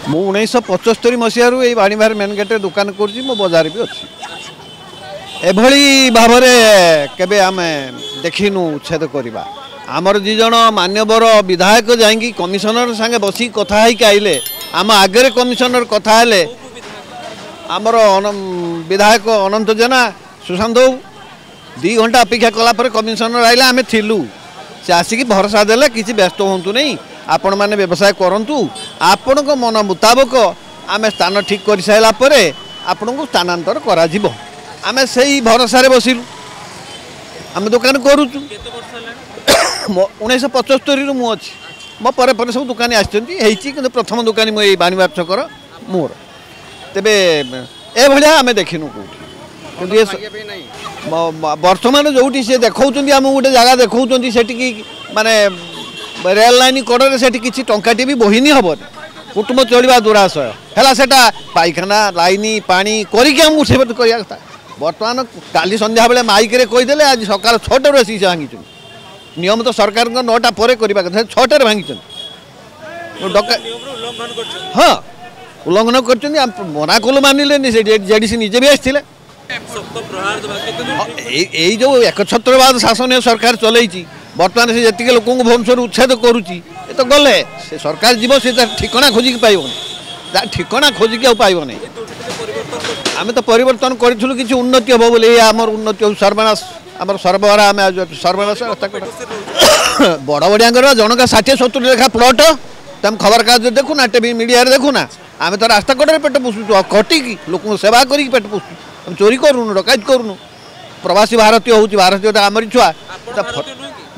मु 1975 मसीह ये बाणीबार main gate दुकान कर मो बजार भी अच्छी एभली भाव केबे आम देखिनु उच्छेद करवा आमर जी जन मान्यवर विधायक जाइंकी कमिशनर संगे बसी कथा है आइले आम आगे कमिशनर कथा है आमर विधायक अनंत जेना सुशांत 2 घंटा अपेक्षा कलापर कमिशनर आइले आम थिलु से आसिक भरोसा देले किसी व्यस्त हूँ नहीं आपण मैंने व्यवसाय करूँ आपण मन मुताबक आम स्थान ठीक कर सारापर आपण को स्थानांतर करा आम से भरोसा बसिलु आम दुकान करुचु 1975 मु अच्छी मो पर सब दुकानी आसी प्रथम दुकानी मो बाणीबार छकर मोर तेबे ए भलिया आम देखिनु कौटी बर्तमान जो सी देखा आम गोटे जगह देखा से माने रेल लाइन कड़े से किसी टंकाटी भी बहिनी हेन कुटुंब चलवा दुराशय है सेटा पाइखाना लाइन पानी करके कथा बर्तमान काली संध्या बेले माइक कहीदे आज सकाल 6 आसिक से भांगी नियम तो सरकार 9टा पर करवा कथा 6 भांगी हाँ उल्लंघन कर मना कलु मानिले जेडीसी निजे भी आसते जो एकछत्रवाद शासन सरकार चलई बर्तमान से जी लोक भुवनेश्वर उच्छेद करुच्ची तो गले से सरकार जीव से ठिकना खोजिक पाइबन ठिकना खोजिक पाइबन आम तो परिवर्तन करूँ कि उन्नति हम बोले आमर उन्नति हो सर्वनाश आम सर्वहारा आम सर्वनाश बड़ बड़िया जनका 60-70 लेखा प्लट तुम खबर कागज देखुना टीवी मीडिया देखुना आम तो रास्ता कड़े पेट पोषुचु कटिकी लोक सेवा कर पेट पोषुचु चोरी करूँ डकायत करूँ प्रवासी भारतीय हूँ भारतीय आमरी छुआ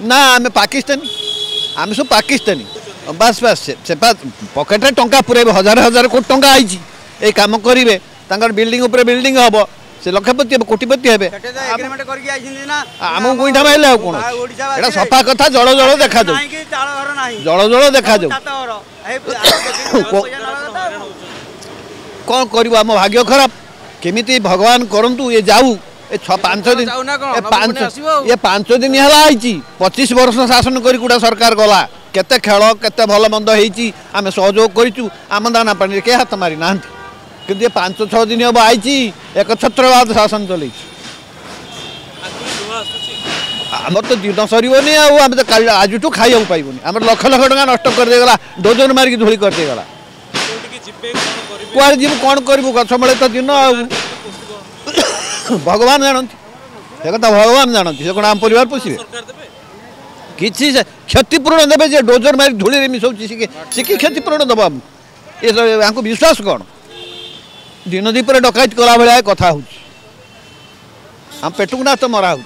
ना आम पाकिस्तानी आम सब पाकिस्तानी बास बास से पकेट टंका पूरे 1000 कोटी टंका आई ये कम करेंगे बिल्डिंग उपर बिल्डिंग हम से लक्षपति हे कोटिपति हे आम गोईठा मारे कौन सफा कथा जल जल देखा जल जल देखा कौन कर भाग्य खराब केमिति भगवान करंतु ये जाऊ ये 5 दिन ये 5 दिन है 25 वर्ष शासन कर सरकार गला केते खेल केते भल मंद होती आम सहयोग करूँ आम दाना पानी के हाथ मारी ना कि 5-6 दिन हम आई एकछत्रवाद शासन चल आम तो दिन सरनी आम तो आज खाई पाइबनी आम लक्ष लक्ष टका नष्ट करदेगला डोजर मारिक धूली करदेगला कुआर जीव कौन करूँ गछ मूले तो दिन भगवान जानती से कथा भगवान जानती से कौन आम परिवार पोषे किसी क्षतिपूरण देवे जे डोजर मारी धूली मिसाऊँ सी क्षतिपूरण दब ये विश्वास कौन दिन दीपर डकायत कला भाया कथा हो पेटुक ना तो मरा हो